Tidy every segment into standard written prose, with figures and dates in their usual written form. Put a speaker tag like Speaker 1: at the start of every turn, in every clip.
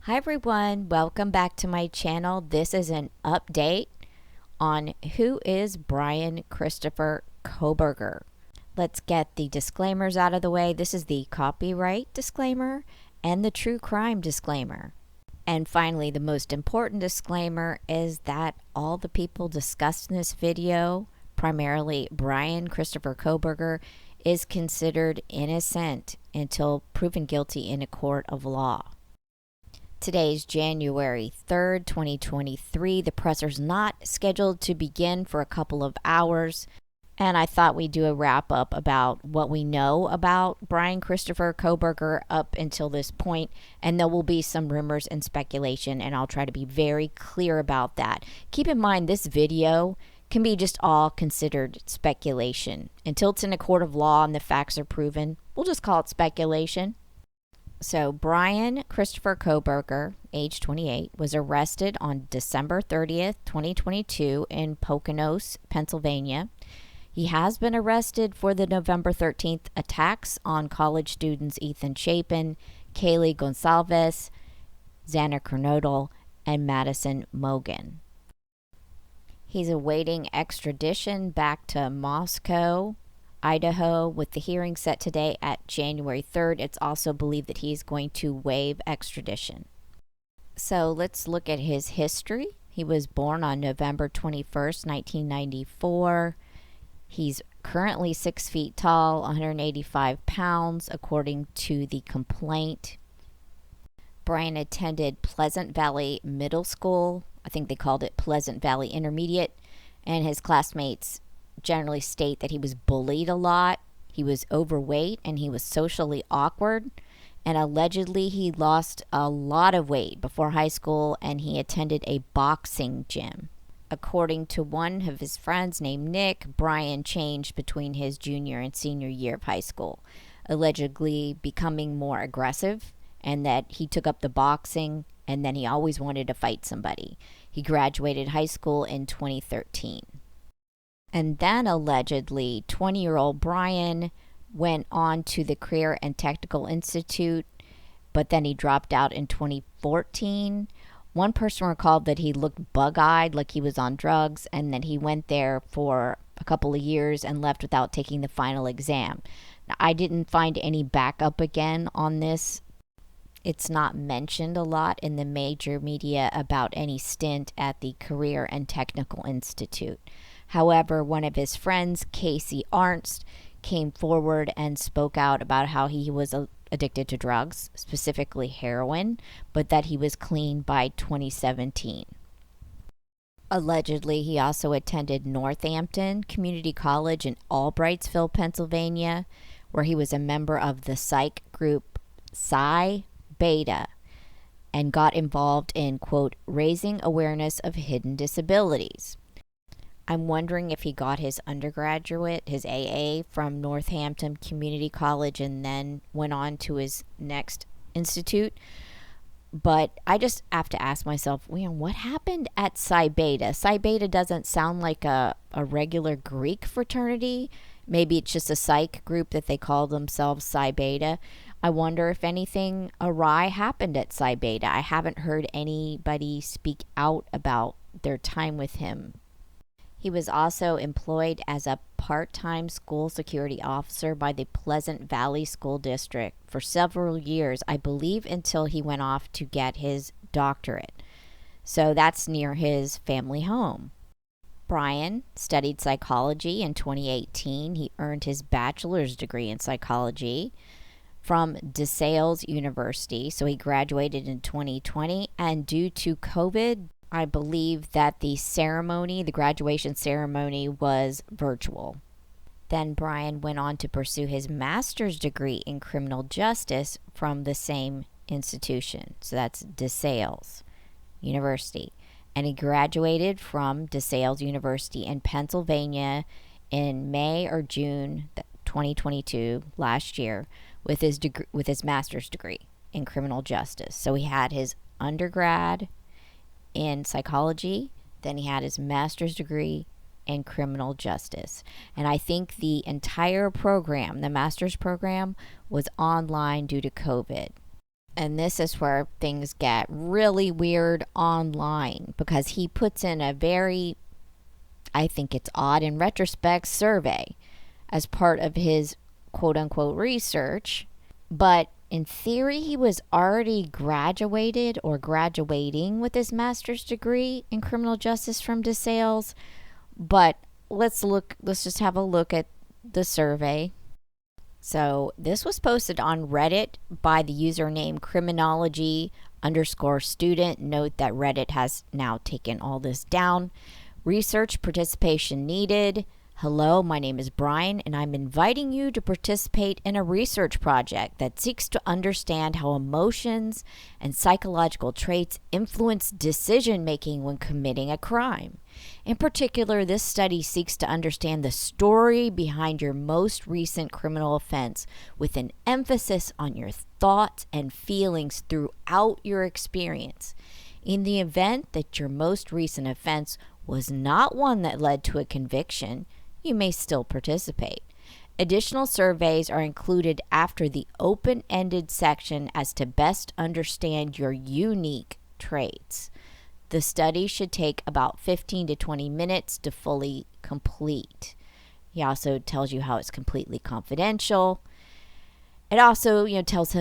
Speaker 1: Hi everyone, welcome back to my channel. This is an update on who is Bryan Christopher Kohlberger. Let's get the disclaimers out of the way. This is the copyright disclaimer and the true crime disclaimer. And finally, the most important disclaimer is that all the people discussed in this video, primarily Bryan Christopher Kohlberger, is considered innocent until proven guilty in a court of law. Today's January 3rd, 2023. The presser's not scheduled to begin for a couple of hours, and I thought we'd do a wrap-up about what we know about Bryan Christopher Kohlberger up until this point, and there will be some rumors and speculation, and I'll try to be very clear about that. Keep in mind, this video can be just all considered speculation. Until it's in a court of law and the facts are proven, we'll just call it speculation. So Bryan Christopher Kohlberger, age 28, was arrested on December 30th, 2022 in Poconos, Pennsylvania. He has been arrested for the November 13th attacks on college students Ethan Chapin, Kaylee Gonsalves, Xander Kernodle, and Madison Mogen. He's awaiting extradition back to Moscow, Idaho, with the hearing set today at January 3rd. It's also believed that he's going to waive extradition. So let's look at his history. He was born on November 21st, 1994. He's currently 6 feet tall, 185 pounds, according to the complaint. Bryan attended Pleasant Valley Middle School. I think they called it Pleasant Valley Intermediate, and his classmates generally state that he was bullied a lot, he was overweight, and he was socially awkward. And allegedly he lost a lot of weight before high school, and he attended a boxing gym. According to one of his friends named Nick, Bryan changed between his junior and senior year of high school, allegedly becoming more aggressive, and that he took up the boxing, and then he always wanted to fight somebody. He graduated high school in 2013. And then allegedly 20-year-old Bryan went on to the Career and Technical Institute, but then he dropped out in 2014. One person recalled that he looked bug-eyed, like he was on drugs, and that he went there for a couple of years and left without taking the final exam. Now, I didn't find any backup again on this. It's not mentioned a lot in the major media about any stint at the Career and Technical Institute. However, one of his friends, Casey Arnst, came forward and spoke out about how he was addicted to drugs, specifically heroin, but that he was clean by 2017. Allegedly, he also attended Northampton Community College in Albrightsville, Pennsylvania, where he was a member of the psych group Psi Beta and got involved in, quote, raising awareness of hidden disabilities. I'm wondering if he got his undergraduate, his AA, from Northampton Community College and then went on to his next institute. But I just have to ask myself, what happened at Psi Beta? Psi Beta doesn't sound like a regular Greek fraternity. Maybe it's just a psych group that they call themselves Psi Beta. I wonder if anything awry happened at Psi Beta. I haven't heard anybody speak out about their time with him. He was also employed as a part-time school security officer by the Pleasant Valley School District for several years, I believe, until he went off to get his doctorate. So that's near his family home. Bryan studied psychology in 2018. He earned his bachelor's degree in psychology from DeSales University. So he graduated in 2020, and due to COVID, I believe that the graduation ceremony was virtual. Then Bryan went on to pursue his master's degree in criminal justice from the same institution. So that's DeSales University. And he graduated from DeSales University in Pennsylvania in May or June 2022, last year, with his master's degree in criminal justice. So he had his undergrad in psychology, then he had his master's degree in criminal justice. And I think the entire program, the master's program, was online due to COVID. And this is where things get really weird online, because he puts in a very, I think it's odd in retrospect, survey as part of his quote unquote research. But in theory, he was already graduated or graduating with his master's degree in criminal justice from DeSales. But let's just have a look at the survey. So this was posted on Reddit by the username criminology_student. Note that Reddit has now taken all this down. Research participation needed. Hello, my name is Brian, and I'm inviting you to participate in a research project that seeks to understand how emotions and psychological traits influence decision-making when committing a crime. In particular, this study seeks to understand the story behind your most recent criminal offense, with an emphasis on your thoughts and feelings throughout your experience. In the event that your most recent offense was not one that led to a conviction, you may still participate. Additional surveys are included after the open-ended section as to best understand your unique traits. The study should take about 15 to 20 minutes to fully complete. He also tells you how it's completely confidential. It also, tells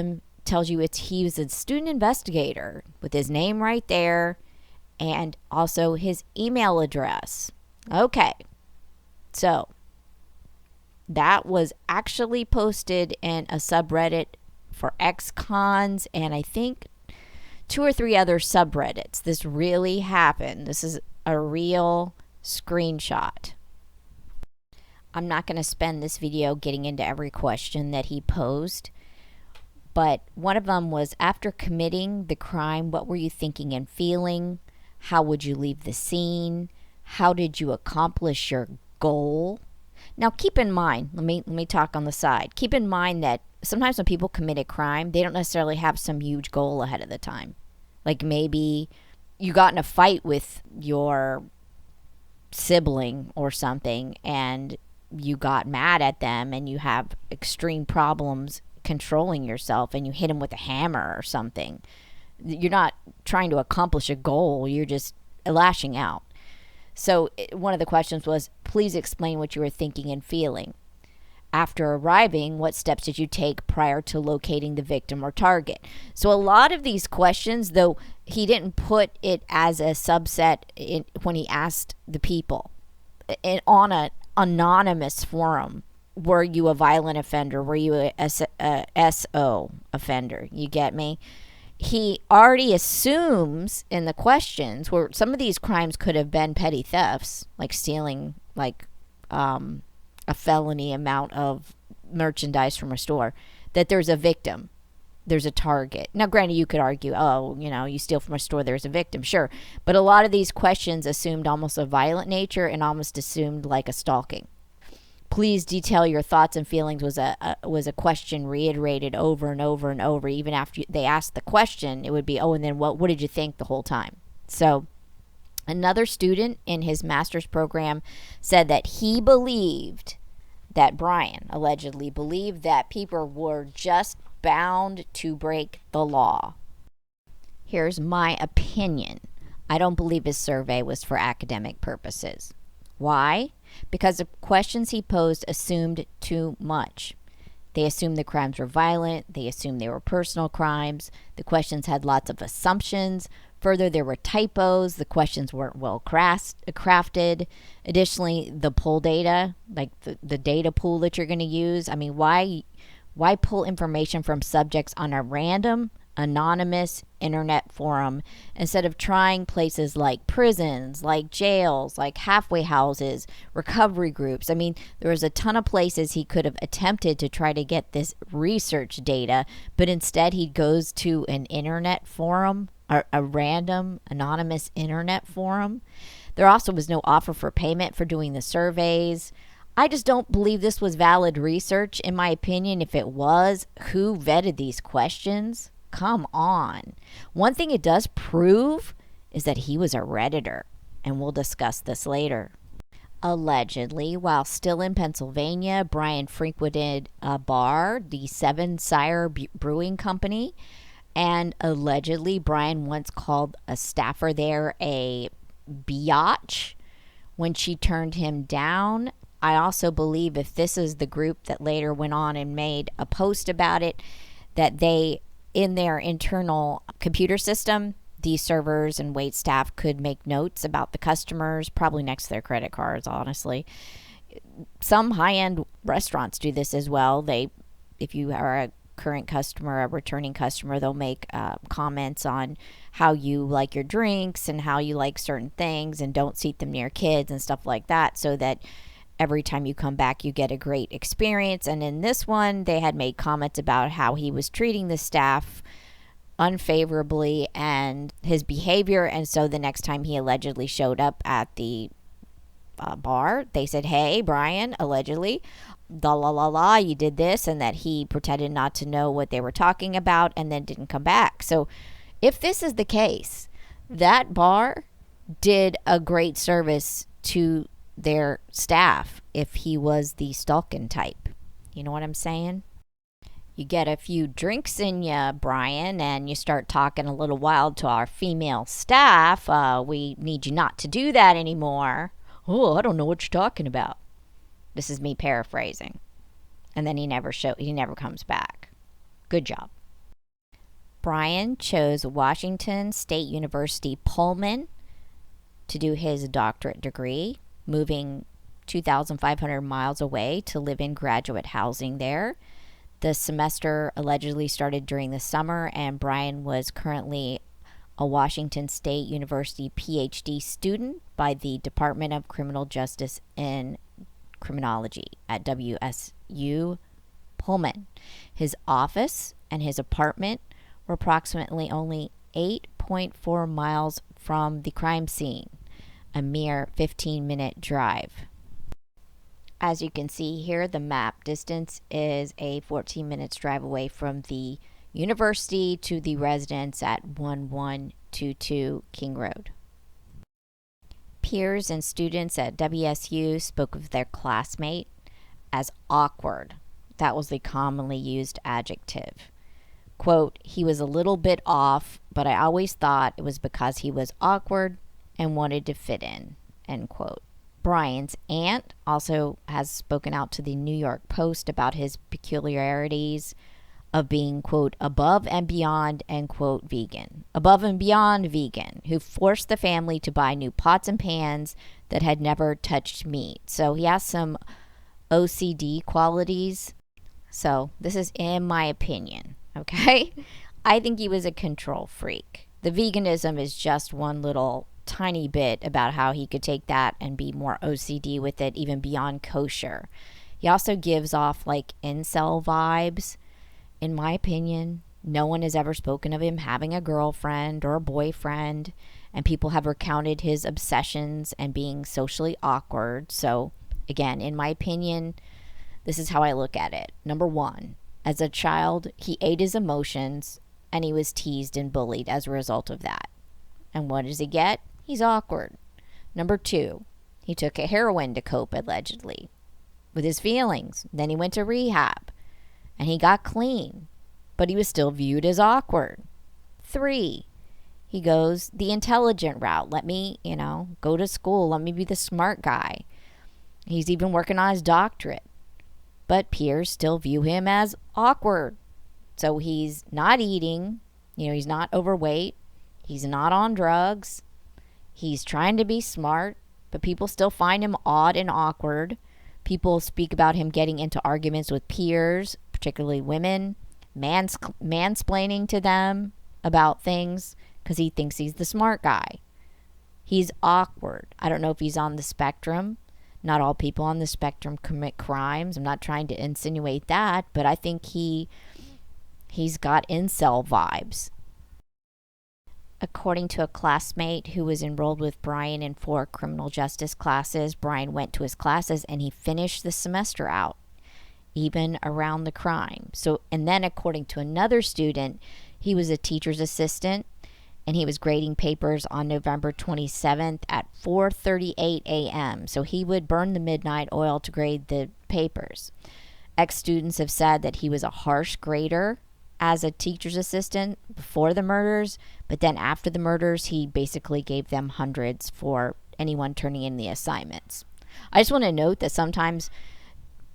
Speaker 1: you he was a student investigator with his name right there, and also his email address. Okay. So, that was actually posted in a subreddit for ex-cons, and I think 2 or 3 other subreddits. This really happened. This is a real screenshot. I'm not going to spend this video getting into every question that he posed, but one of them was, after committing the crime, what were you thinking and feeling? How would you leave the scene? How did you accomplish your goal? Now keep in mind, let me talk on the side. Keep in mind that sometimes when people commit a crime, they don't necessarily have some huge goal ahead of the time. Like maybe you got in a fight with your sibling or something, and you got mad at them, and you have extreme problems controlling yourself, and you hit them with a hammer or something. You're not trying to accomplish a goal, you're just lashing out. So one of the questions was, please explain what you were thinking and feeling. After arriving, what steps did you take prior to locating the victim or target? So a lot of these questions, though he didn't put it as a subset when he asked the people on an anonymous forum, were you a violent offender? Were you a SO offender? You get me? He already assumes in the questions, where some of these crimes could have been petty thefts, like stealing a felony amount of merchandise from a store, that there's a victim, there's a target. Now granted, you could argue, you steal from a store, there's a victim, sure, but a lot of these questions assumed almost a violent nature and almost assumed like a stalking. Please detail your thoughts and feelings was a question reiterated over and over and over. Even after they asked the question, it would be, and then what did you think the whole time? So another student in his master's program said that he believed that Brian allegedly believed that people were just bound to break the law. Here's my opinion. I don't believe his survey was for academic purposes. Why? Because the questions he posed assumed too much. They assumed the crimes were violent. They assumed they were personal crimes. The questions had lots of assumptions. Further, there were typos. The questions weren't well crafted. Additionally, the pool data, like the data pool that you're going to use. I mean, why pull information from subjects on a random, anonymous internet forum instead of trying places like prisons, like jails, like halfway houses, recovery groups? I mean, there was a ton of places he could have attempted to try to get this research data, but instead he goes to an internet forum, or a random anonymous internet forum. There also was no offer for payment for doing the surveys. I just don't believe this was valid research. In my opinion, if it was, who vetted these questions? Come on. One thing it does prove is that he was a Redditor, and we'll discuss this later. Allegedly, while still in Pennsylvania, Brian frequented a bar, the Seven Sire Brewing Company, And allegedly, Bryan once called a staffer there a biatch when she turned him down. I also believe if this is the group that later went on and made a post about it, that they, in their internal computer system, these servers and wait staff could make notes about the customers, probably next to their credit cards, honestly. Some high-end restaurants do this as well. If you are a current customer, a returning customer, they'll make comments on how you like your drinks and how you like certain things, and don't seat them near kids and stuff like that, so that every time you come back you get a great experience. And in this one, they had made comments about how he was treating the staff unfavorably and his behavior. And so the next time he allegedly showed up at the bar, they said, "Hey, Bryan, allegedly, you did this," and that he pretended not to know what they were talking about and then didn't come back. So if this is the case, that bar did a great service to their staff if he was the stalking type. You know what I'm saying? You get a few drinks in you, Bryan, and you start talking a little wild to our female staff. We need you not to do that anymore. "Oh, I don't know what you're talking about." This is me paraphrasing. And then he never comes back. Good job. Bryan chose Washington State University Pullman to do his doctorate degree, moving 2,500 miles away to live in graduate housing there. The semester allegedly started during the summer, and Bryan was currently a Washington State University PhD student by the Department of Criminal Justice in Criminology at WSU Pullman. His office and his apartment were approximately only 8.4 miles from the crime scene, a mere 15-minute drive. As you can see here, the map distance is a 14 minutes drive away from the university to the residence at 1122 King Road. Peers and students at WSU spoke of their classmate as awkward. That was the commonly used adjective. Quote, "He was a little bit off, but I always thought it was because he was awkward and wanted to fit in," end quote. Bryan's aunt also has spoken out to the New York Post about his peculiarities of being, quote, above and beyond, end quote, vegan. Above and beyond vegan, who forced the family to buy new pots and pans that had never touched meat. So he has some OCD qualities. So this is in my opinion, okay? I think he was a control freak. The veganism is just one little tiny bit about how he could take that and be more OCD with it, even beyond kosher. He also gives off like incel vibes. In my opinion, no one has ever spoken of him having a girlfriend or a boyfriend, and people have recounted his obsessions and being socially awkward. So again, in my opinion, this is how I look at it. Number one, as a child, he ate his emotions and he was teased and bullied as a result of that. And what does he get? He's awkward. Number two, he took a heroin to cope, allegedly, with his feelings. Then he went to rehab and he got clean, but he was still viewed as awkward. Three, he goes the intelligent route. Let me, go to school. Let me be the smart guy. He's even working on his doctorate, but peers still view him as awkward. So he's not eating, he's not overweight. He's not on drugs. He's trying to be smart, but people still find him odd and awkward. People speak about him getting into arguments with peers, particularly women, mansplaining to them about things because he thinks he's the smart guy. He's awkward. I don't know if he's on the spectrum. Not all people on the spectrum commit crimes. I'm not trying to insinuate that, but I think he's got incel vibes. According to a classmate who was enrolled with Bryan in 4 criminal justice classes, Bryan went to his classes and he finished the semester out, even around the crime. And then according to another student, he was a teacher's assistant and he was grading papers on November 27th at 4:38 a.m. So he would burn the midnight oil to grade the papers. Ex-students have said that he was a harsh grader as a teacher's assistant before the murders, but then after the murders, he basically gave them hundreds for anyone turning in the assignments. I just want to note that sometimes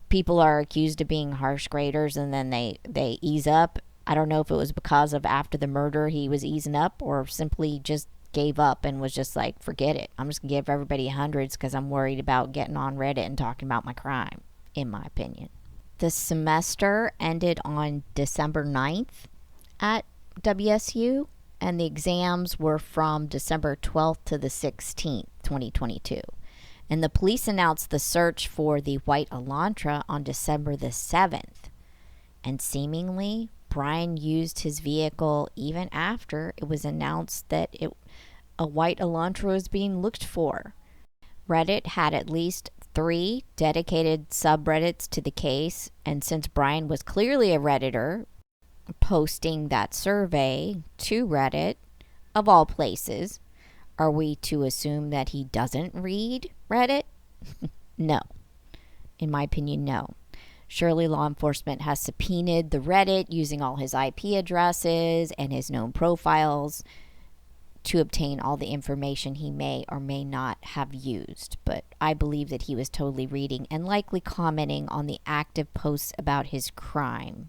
Speaker 1: people are accused of being harsh graders and then they ease up. I don't know if it was because of after the murder he was easing up or simply just gave up and was just like, forget it. I'm just going to give everybody hundreds because I'm worried about getting on Reddit and talking about my crime, in my opinion. The semester ended on December 9th at WSU, and the exams were from December 12th to the 16th, 2022. And the police announced the search for the white Elantra on December the 7th. And seemingly, Bryan used his vehicle even after it was announced that a white Elantra was being looked for. Reddit had at least 3 dedicated subreddits to the case, and since Bryan was clearly a Redditor, posting that survey to Reddit, of all places, are we to assume that he doesn't read Reddit? No. In my opinion, no. Surely law enforcement has subpoenaed the Reddit using all his IP addresses and his known profiles to obtain all the information he may or may not have used. But I believe that he was totally reading and likely commenting on the active posts about his crime.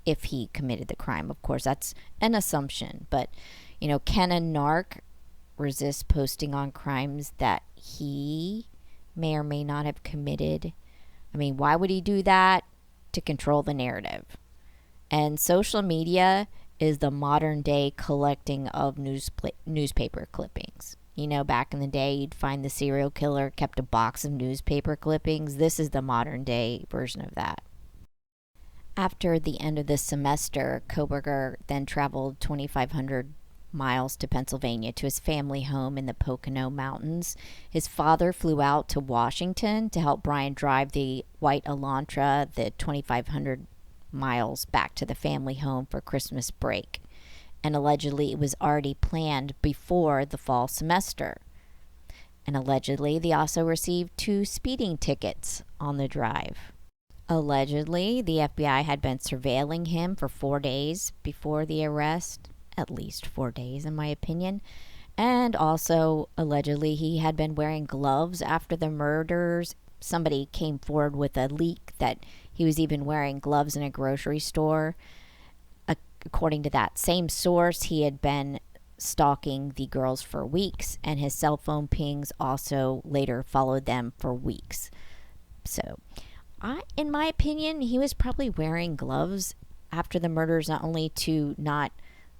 Speaker 1: If he committed the crime, of course, that's an assumption. But, can a narc resist posting on crimes that he may or may not have committed? I mean, why would he do that? To control the narrative. And social media is the modern day collecting of newspaper clippings. Back in the day, you'd find the serial killer kept a box of newspaper clippings. This is the modern day version of that. After the end of the semester, Kohberger then traveled 2,500 miles to Pennsylvania to his family home in the Pocono Mountains. His father flew out to Washington to help Bryan drive the white Elantra the 2,500 miles back to the family home for Christmas break. And allegedly it was already planned before the fall semester. And allegedly they also received 2 speeding tickets on the drive. Allegedly, the FBI had been surveilling him for 4 days before the arrest. At least 4 days, in my opinion. And also, allegedly, he had been wearing gloves after the murders. Somebody came forward with a leak that he was even wearing gloves in a grocery store. According to that same source, he had been stalking the girls for weeks, and his cell phone pings also later followed them for weeks. So, in my opinion, he was probably wearing gloves after the murders, not only to not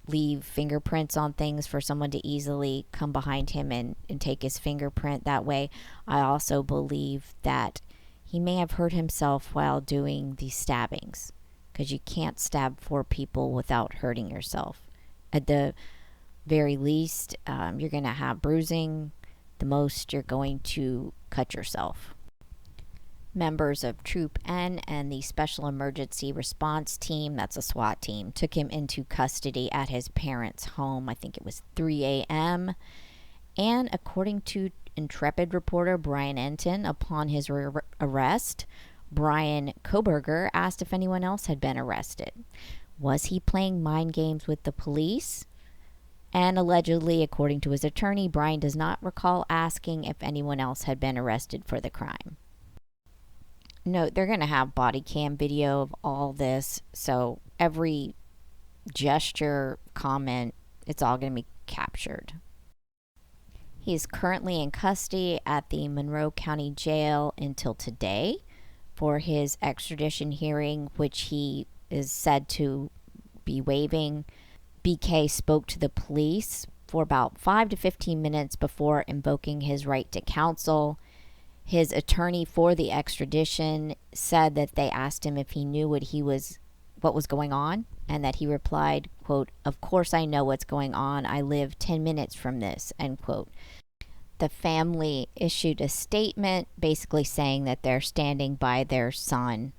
Speaker 1: leave fingerprints on things for someone to easily come behind him and take his fingerprint that way. I also believe that he may have hurt himself while doing these stabbings, because you can't stab 4 people without hurting yourself. At the very least, you're going to have bruising. The most, you're going to cut yourself. Members of Troop N and the Special Emergency Response Team, that's a SWAT team, took him into custody at his parents' home. I think it was 3 a.m. And according to intrepid reporter Brian Enton, upon his arrest, BRYAN Kohberger asked if anyone else had been arrested. Was he playing mind games with the police? And allegedly, according to his attorney, Bryan does not recall asking if anyone else had been arrested for the crime. No, they're going to have body cam video of all this, so every gesture, comment, it's all going to be captured. He's currently in custody at the Monroe County Jail until today for his extradition hearing, which he is said to be waiving. BK spoke to the police for about 5 to 15 minutes before invoking his right to counsel. His attorney for the extradition said that they asked him if he knew what was going on, and that he replied, quote, "Of course I know what's going on. I live 10 minutes from this," end quote. The family issued a statement basically saying that they're standing by their son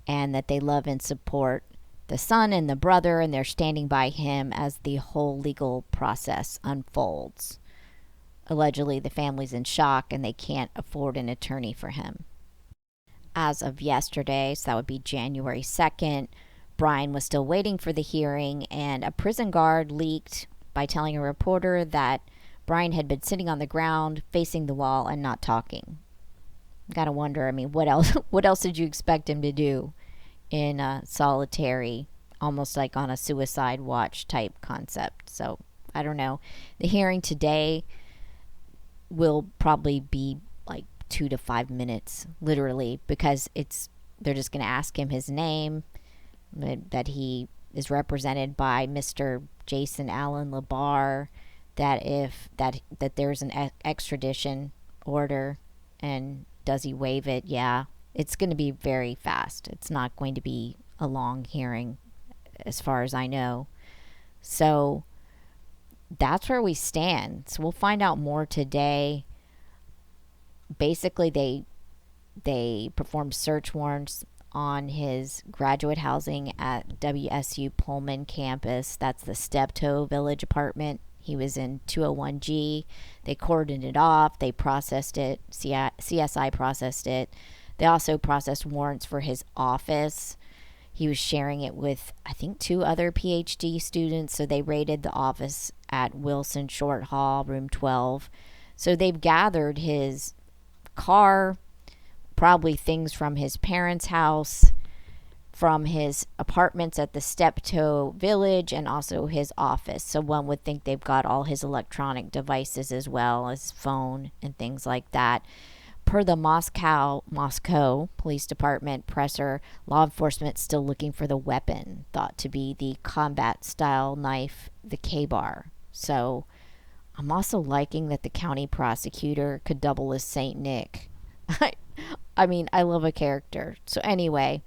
Speaker 1: and that they love and support the son and the brother, and they're standing by him as the whole legal process unfolds. Allegedly, the family's in shock and they can't afford an attorney for him. As of yesterday, so that would be January 2nd, Bryan was still waiting for the hearing, and a prison guard leaked by telling a reporter that Bryan had been sitting on the ground facing the wall and not talking. Gotta wonder, I mean, what else what else did you expect him to do in a solitary, almost like on a suicide watch type concept? So I don't know. The hearing today will probably be like 2 to 5 minutes, literally, because they're just going to ask him his name, that he is represented by Mr. Jason Allen LaBar, that there's an extradition order, and does he waive it? Yeah, it's going to be very fast. It's not going to be a long hearing, as far as I know. So that's where we stand. So we'll find out more today. Basically, they performed search warrants on his graduate housing at WSU Pullman campus. That's the Steptoe Village apartment. He was in 201G. They cordoned it off. They processed it. CSI processed it. They also processed warrants for his office. He was sharing it with, I think, 2 other PhD students. So they raided the office at Wilson Short Hall, room 12. So they've gathered his car, probably things from his parents' house, from his apartments at the Steptoe Village, and also his office. So one would think they've got all his electronic devices as well, his phone and things like that. Per the Moscow Police Department presser, law enforcement still looking for the weapon thought to be the combat-style knife, the K-bar. So I'm also liking that the county prosecutor could double as Saint Nick. I mean, I love a character. So anyway,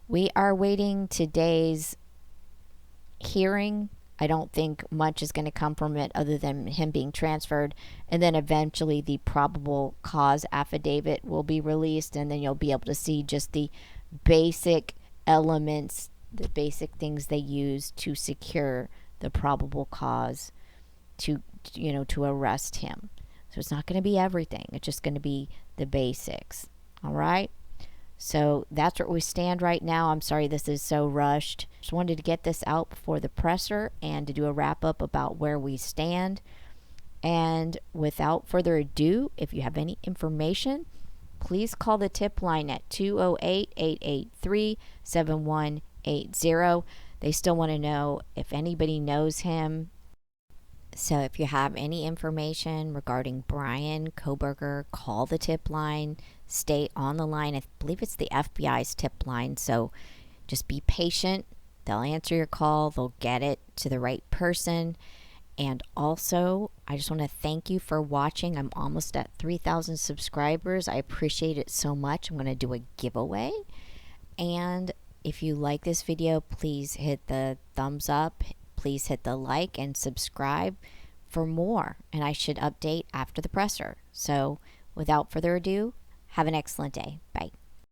Speaker 1: we are waiting today's hearing. I don't think much is going to come from it other than him being transferred. And then eventually the probable cause affidavit will be released. And then you'll be able to see just the basic elements, the basic things they use to secure the probable cause to arrest him. So it's not going to be everything. It's just going to be the basics. All right. So that's where we stand right now. I'm sorry this is so rushed. Just wanted to get this out before the presser and to do a wrap up about where we stand. And without further ado, if you have any information, please call the tip line at 208-883-7180. They still want to know if anybody knows him. So if you have any information regarding Bryan Kohberger, call the tip line. Stay on the line. I believe it's the FBI's tip line. So just be patient. They'll answer your call. They'll get it to the right person. And also, I just want to thank you for watching. I'm almost at 3,000 subscribers. I appreciate it so much. I'm going to do a giveaway. And if you like this video, please hit the thumbs up. Please hit the like and subscribe for more. And I should update after the presser. So without further ado, have an excellent day. Bye.